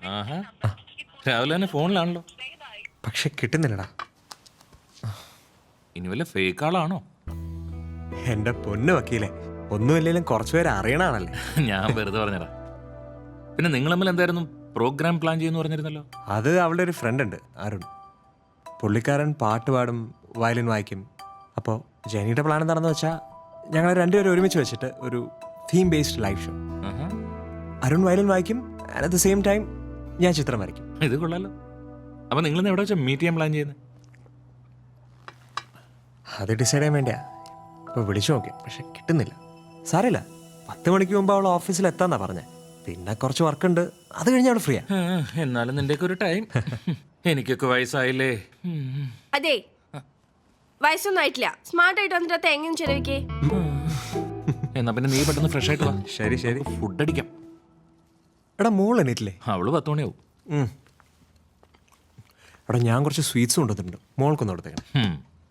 ആഹാ, രാവിലെ തന്നെ ഫോണിലാണല്ലോ. പക്ഷെ കിട്ടുന്നില്ലടാ. ഇനി വല്ല ഫേക്ക് ആളാണോ? എന്റെ പൊന്നു വക്കീലെ, ഒന്നുമില്ലെങ്കിലും കുറച്ചുപേരെ അറിയണാണല്ലേ. ഞാൻ വെറുതെ പറഞ്ഞടാ. പിന്നെ നിങ്ങൾ തമ്മിൽ എന്തായിരുന്നു പ്രോഗ്രാം പ്ലാൻ ചെയ്യുന്നു പറഞ്ഞിരുന്നല്ലോ? അത് അവളുടെ ഒരു ഫ്രണ്ട് ഉണ്ട്, അരുൺ. പുള്ളിക്കാരൻ പാട്ട് പാടും, വയലിൻ വായിക്കും. അപ്പോൾ ജെനിയുടെ പ്ലാൻ എന്താണെന്ന് വെച്ചാൽ ഞങ്ങൾ രണ്ടുപേരും ഒരുമിച്ച് വെച്ചിട്ട് ഒരു theme based live show. Arun violin വായിക്കും, and at the same time ഞാൻ ചിത്രം വരയ്ക്കും. ഇത് കൊള്ളാലോ. അപ്പം നിങ്ങളിന്ന് എവിടെ വെച്ചാൽ മീറ്റ് ചെയ്യാൻ പ്ലാൻ ചെയ്യുന്നത്? അത് ഡിസൈഡ് ചെയ്യാൻ വേണ്ടിയാ ഇപ്പോൾ വിളിച്ചു നോക്കി, പക്ഷെ കിട്ടുന്നില്ല. സാരമില്ല, 10 മണിക്ക് മുമ്പ് അവൾ ഓഫീസിൽ എത്താന്നാ പറഞ്ഞേ. പിന്നെ കുറച്ച് വർക്കുണ്ട്, അത് കഴിഞ്ഞ് അവൾ ഫ്രീയാ. എന്നാലും നിന്റെയൊക്കെ ഒരു ടൈം. എനിക്കൊക്കെ വയസ്സായില്ലേ. അതെ, വയസ്സൊന്നും ആയിട്ടില്ല. സ്മാർട്ട് ആയിട്ട് വന്നിട്ട് തേങ്ങയും ചെലവിക്കേ. എന്നാ പിന്നെ നീ പെട്ടെന്ന് ഫ്രഷ് ആയിട്ട് വാ. ശരി ശരി, ഫുഡ് അടിക്കാം. എടാ മോൾ എണീറ്റില്ലേ? അവള് 10 മണിയാവും. എടാ ഞാൻ കുറച്ച് സ്വീറ്റ്സ് കൊണ്ടുവന്നിട്ടുണ്ട്, മോൾക്കൊന്നും കൊടുത്തേക്കണം.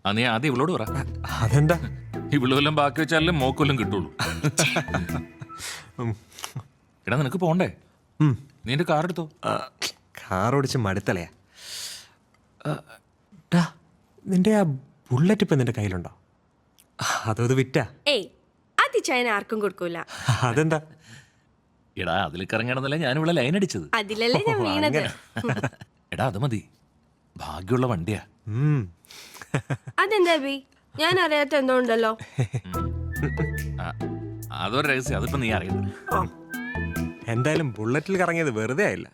അത് നീ ആദ്യം ഇവളോട് പറ. അതെന്താ? ഇവള് വല്ലതും ബാക്കി വെച്ചാലേ മോക്കൊല്ലും കിട്ടുള്ളൂ. എടാ നിനക്ക് പോണ്ടേ? നീ എന്റെ കാർ എടുത്തോ. കാർ ഓടിച്ച് മടുത്തലയാ. നിന്റെ ആ ബുള്ളറ്റ് ഇപ്പം നിന്റെ കയ്യിലുണ്ടോ? അതോ ഇത് വിറ്റാ? ഏയ്, അതിച്ചതിന് ആർക്കും കൊടുക്കൂല. അതെന്താ? എടാ അതിൽ കറങ്ങണമെന്നല്ലേ ഞാൻ ഇവിടെ ലൈൻ അടിച്ചത്. അതിലല്ലേ ഞാൻ വീണത്. എടാ അത് മതി, ഭാഗ്യമുള്ള വണ്ടിയാ. അതെന്താ ബി, ഞാൻ അറിയാത്ത എന്തോ ഉണ്ടല്ലോ. അതൊരു രഹസ്യം, അതിപ്പോ നീ അറിയുന്നു. എന്തായാലും ബുള്ളറ്റിൽ കറങ്ങിയത് വെറുതെ ആയില്ല.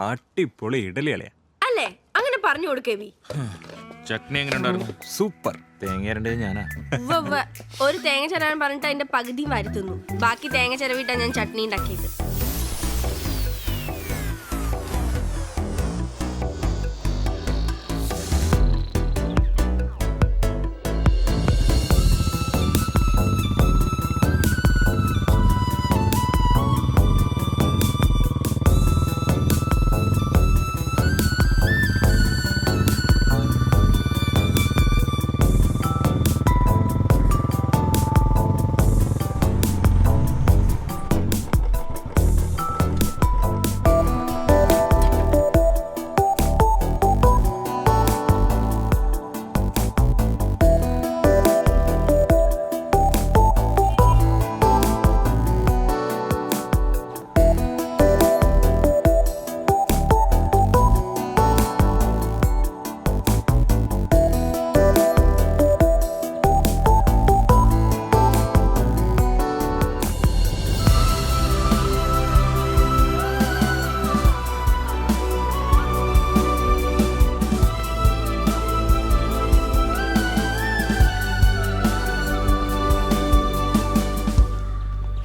അടിപൊളി ഇഡലി അളയാ അല്ലേ? അങ്ങനെ പറഞ്ഞു കൊടുക്കേ ബി. ചട്നി എങ്ങനെ ഉണ്ടായിരുന്നു? സൂപ്പർ. തേങ്ങ ഇരണ്ടത് ഞാനാ. ഒരു തേങ്ങ ചിരവാൻ പറഞ്ഞിട്ട് അതിന്റെ പകുതി വരുത്തുന്നു. ബാക്കി തേങ്ങ ചിരവിട്ടാ ഞാൻ ചട്നി ഉണ്ടാക്കിയത്.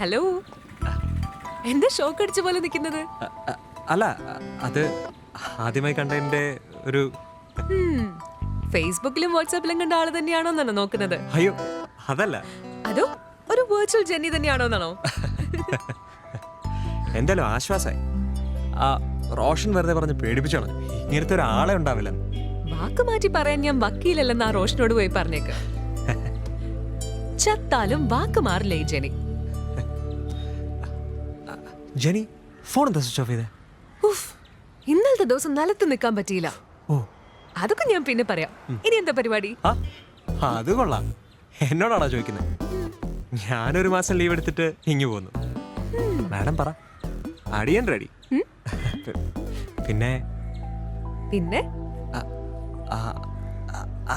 ഹലോ, എന്താ ഷോക്ക് അടിച്ച പോലെ നിൽക്കുന്നത്? അല്ല, അത് ആദ്യമായി കണ്ടതിന്റെ ഒരു ഫേസ്ബുക്കിലും വാട്സാപ്പിലും കണ്ട ആള് തന്നെയാണോ എന്നാണോ നോക്കുന്നത്? അയ്യോ അതല്ല. അതോ ഒരു വെർച്വൽ ജെന്നി തന്നെയാണോ എന്നാണോ? എന്തായാലും ആശ്വാസമായി. ആ റോഷൻ വെറുതെ പറഞ്ഞ് പേടിപ്പിച്ചോണം, ഇങ്ങനത്തെ ഒരാളെ ഉണ്ടാവില്ല. വാക്ക് മാറ്റി പറയാൻ ഞാൻ വക്കീലല്ലെന്ന് ആ റോഷനോട് പോയി പറഞ്ഞേക്ക്. ചത്താലും വാക്ക് മാറില്ല ഈ ജെനി. ജെനി ഫോൺ എന്താ സ്വിച്ച് ഓഫ് ചെയ്തേ? ഇന്നലത്തെ ദിവസം നിലത്ത് നിൽക്കാൻ പറ്റിയില്ല. ഓ, അതൊക്കെ ഞാൻ പിന്നെ പറയാം. ഇനി എന്താ പരിപാടി? അത് കൊള്ളാം. എന്നോടാണോ ചോദിക്കുന്നത്? ഞാനൊരു മാസം ലീവ് എടുത്തിട്ട് ഇങ്ങു പോന്നു. മാഡം പറ, അടിയൻ റെഡി. പിന്നെ പിന്നെ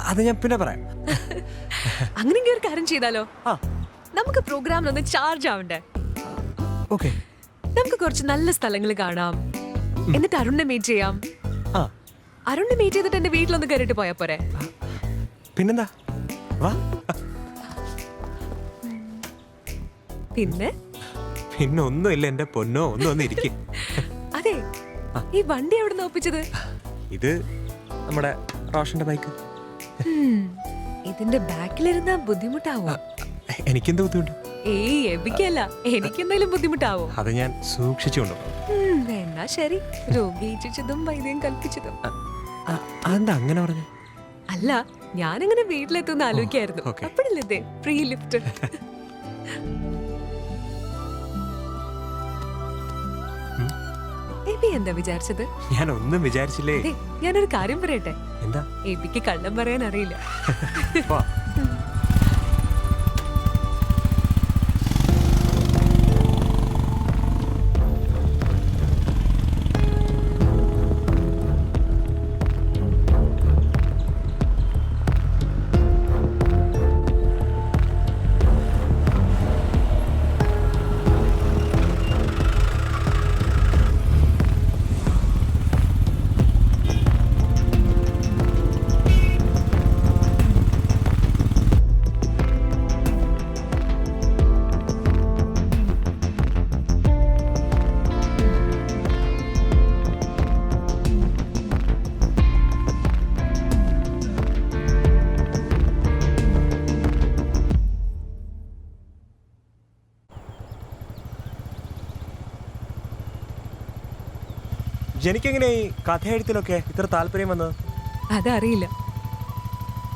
അത് ഞാൻ പിന്നെ പറയാം. അങ്ങനെയെങ്കിൽ ഒരു കാര്യം ചെയ്താലോ? നമുക്ക് പ്രോഗ്രാമിലൊന്ന് ചാർജ് ആവണ്ടേ? ഓക്കെ, നമുക്ക് കുറച്ച് നല്ല സ്ഥലങ്ങൾ കാണാം, എന്നിട്ട് അരുണിനെ മീറ്റ് ചെയ്യാം. അരുണിനെ മീറ്റ് ചെയ്തിട്ട് എന്റെ വീട്ടിലൊന്ന് കയറിയിട്ട് പോയാ പോരെ? പിന്നെന്താ, വാ. പിന്നെ പിന്നെ ഒന്നുമില്ല എന്റെ പൊന്നോ, ഒന്നും ഇരിക്കും. അതെ, ഈ വണ്ടി എവിടെ ഒപ്പിച്ചത്? ഇത് നമ്മുടെ റോഷന്റെ ബൈക്ക്. ഇതിന്റെ ബാക്കിലിരുന്ന ബുദ്ധിമുട്ടാവോ? എനിക്കെന്ത് ബുദ്ധിമുട്ട്? ഏയ് എബിക്കല്ല, എനിക്കെന്തായാലും ബുദ്ധിമുട്ടാവോ? അത് ഞാൻ സൂക്ഷിച്ചുകൊണ്ടു. എന്നാ ശരി, രോഗിച്ചതും വൈദ്യം കൽപ്പിച്ചതും. അതെന്താ അങ്ങനെ പറഞ്ഞു? അല്ല, ഞാനങ്ങനെ വീട്ടിലെത്തുന്ന ആലോചിക്കായിരുന്നു. okay. അപ്പോഴല്ലേ ഫ്രീ ലിഫ്റ്റ്. എബി എന്താ വിചാരിച്ചത്? ഞാൻ ഒന്നും വിചാരിച്ചില്ലേ. ദേ, ഞാനൊരു കാര്യം പറയട്ടെ. എന്താ? എബിക്ക് കള്ളം പറയാൻ അറിയില്ല. വാ. ജനിക്കെങ്ങനെ ഈ കഥയെഴുത്തിലൊക്കെ ഇത്ര താല്പര്യം വന്നത്? അതറിയില്ല.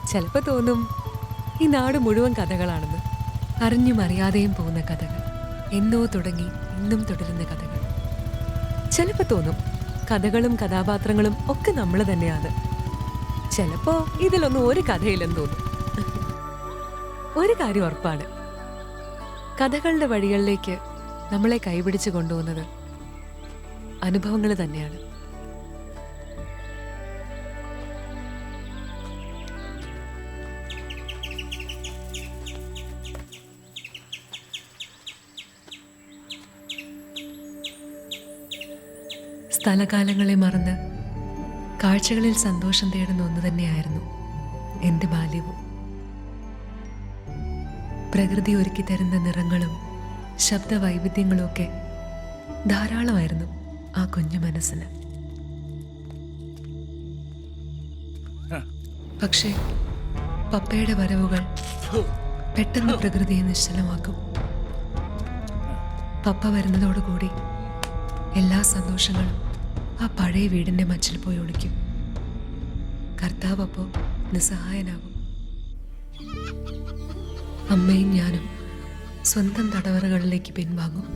ചിലപ്പോ തോന്നും ഈ നാട് മുഴുവൻ കഥകളാണെന്ന്. അറിഞ്ഞും അറിയാതെയും പോകുന്ന കഥകൾ, എന്നോ തുടങ്ങി ഇന്നും തുടരുന്ന കഥകൾ. ചിലപ്പോ തോന്നും കഥകളും കഥാപാത്രങ്ങളും ഒക്കെ നമ്മൾ തന്നെയാണ്. ചിലപ്പോ ഇതിലൊന്നും ഒരു കഥയില്ലെന്ന് തോന്നും. ഒരു കാര്യം ഉറപ്പാണ്, കഥകളുടെ വഴികളിലേക്ക് നമ്മളെ കൈപിടിച്ച് കൊണ്ടുപോകുന്നത് അനുഭവങ്ങൾ തന്നെയാണ്. സ്ഥലകാലങ്ങളെ മറന്ന് കാഴ്ചകളിൽ സന്തോഷം തേടുന്ന ഒന്ന് തന്നെയായിരുന്നു എൻ്റെ ബാല്യവും. പ്രകൃതി ഒരുക്കി തരുന്ന നിറങ്ങളും ശബ്ദവൈവിധ്യങ്ങളും ഒക്കെ ധാരാളമായിരുന്നു ആ കുഞ്ഞു മനസ്സിന്. പക്ഷേ പപ്പയുടെ വരവുകൾ പെട്ടെന്ന് പ്രകൃതിയെ നിശ്ചലമാക്കും. പപ്പ വരുന്നതോടുകൂടി എല്ലാ സന്തോഷങ്ങളും ആ പഴയ വീടിന്റെ മച്ചിൽ പോയി ഒളിക്കും. കർത്താവ് അപ്പോൾ നിസ്സഹായനാകും. അമ്മയും ഞാനും സ്വന്തം തടവറകളിലേക്ക് പിൻവാങ്ങും.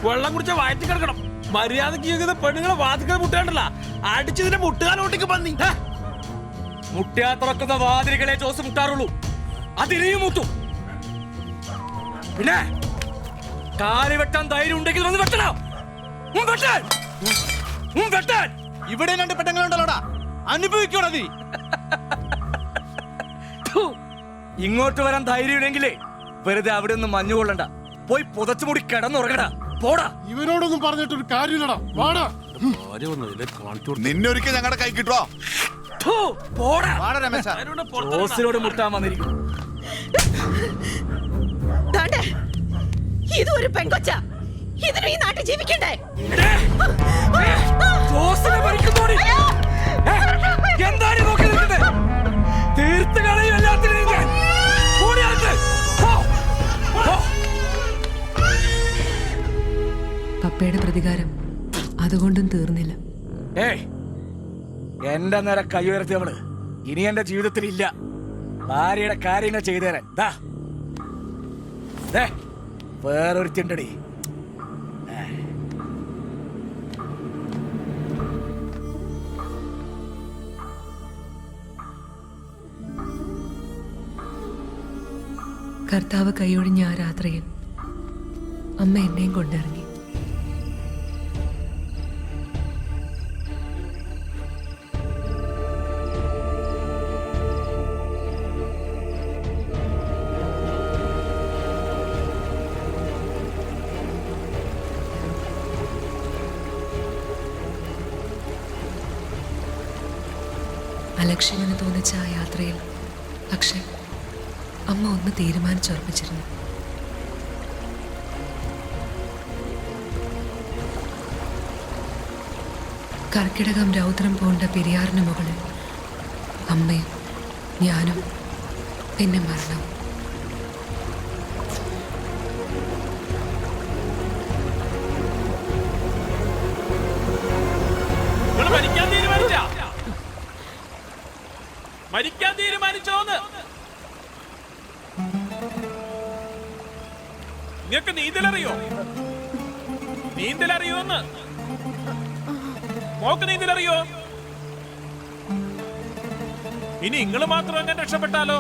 വെള്ളം കുടിച്ച വയറ്റി കിടക്കണം. മര്യാദക്ക് പെണ്ണുങ്ങളെ വാതിക്കൽ മുട്ടാണ്ടല്ല, അടിച്ചതിന്റെ മുട്ടുകാലോട്ടേക്ക് പന്നി. മുട്ടിയാ തുറക്കുന്ന വാതിലുകളെ ജോസ് മുട്ടാറുള്ളൂ, അതിനെയും മുട്ടും. പിന്നെ കാല് വെട്ടാൻ ധൈര്യം ഉണ്ടെങ്കിൽ വന്ന് വെട്ടണം. ഇവിടെ രണ്ട് പെട്ടങ്ങളുണ്ടല്ലോടാ, അനുഭവിക്കോടാ നീ. ഇങ്ങോട്ട് വരാൻ ധൈര്യമില്ലെങ്കിലേ വെറുതെ അവിടെ ഒന്നും മഞ്ഞുകൊള്ളണ്ട, പോയി പുതച്ചുമുടി കിടന്നുറങ്ങടാ. പോടാ. ഇവനോടൊന്നും പറഞ്ഞിട്ടൊരു കാര്യമില്ലടാ, വാടാ. നിന്നെ ഒരിക്കൽ ഞങ്ങളുടെ കൈ കിട്ടുവോ? ജോസിനോട് മുട്ടാൻ വന്നിരിക്കും. ഇതൊരു പെങ്കൊച്ച, ഇതിന് ഈ നാട്ടിൽ ജീവിക്കണ്ടേ? എന്താണ് നോക്കി നിൽക്കുന്നത്? തീർത്ത് കളയും എല്ലാത്തിനും. പപ്പയുടെ പ്രതികാരം അതുകൊണ്ടും തീർന്നില്ല. എന്റെ നേരെ കൈ ഉയർത്തിയവള് ഇനി എന്റെ ജീവിതത്തിൽ ഇല്ല. ഭാര്യയുടെ കാര്യങ്ങൾ ചെയ്തേരാൻ വേറൊരുത്തിണ്ടടി. കർത്താവ് കൈയൊഴിഞ്ഞ ആ രാത്രിയിൽ അമ്മ എന്നെയും കൊണ്ടിറങ്ങി. അലക്ഷ്യമെന്ന് തോന്നിച്ച ആ യാത്രയിൽ പക്ഷെ അമ്മ ഒന്ന് തീരുമാനിച്ചുറപ്പിച്ചിരുന്നു. കർക്കിടകം രൗദ്രം പൂണ്ട പെരിയാറിന് മുകളിൽ അമ്മയും ഞാനും പിന്നെ മരണം. നിങ്ങൾ മരിക്കാൻ തീരുമാനിച്ചോന്ന്? നിങ്ങൾക്ക് നീന്തലറിയോന്ന്? മോക്ക് നീന്തലറിയോ? ഇനി നിങ്ങൾ മാത്രം അങ്ങനെ രക്ഷപ്പെട്ടാലോ?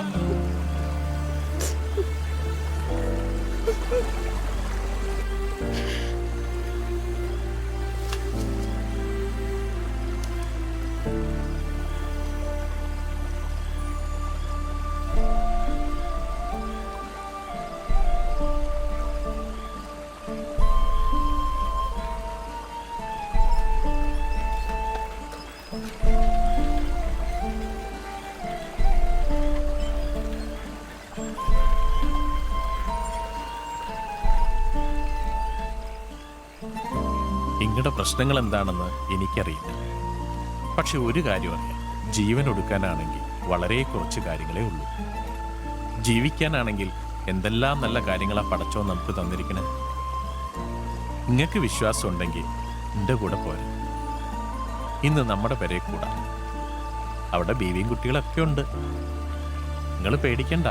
നിങ്ങളുടെ പ്രശ്നങ്ങൾ എന്താണെന്ന് എനിക്കറിയില്ല. പക്ഷെ ഒരു കാര്യം അറിയാം, ജീവൻ ഒടുക്കാനാണെങ്കിൽ വളരെ കുറച്ച് കാര്യങ്ങളേ ഉള്ളൂ. ജീവിക്കാനാണെങ്കിൽ എന്തെല്ലാം നല്ല കാര്യങ്ങളാ പടച്ചോ നമുക്ക് തന്നിരിക്കണേ. നിങ്ങൾക്ക് വിശ്വാസം ഉണ്ടെങ്കിൽ എൻ്റെ കൂടെ പോരെ. ഇന്ന് നമ്മുടെ പെരേ കൂടാ. അവിടെ ബീവിയും കുട്ടികളൊക്കെ ഉണ്ട്. നിങ്ങൾ പേടിക്കണ്ട.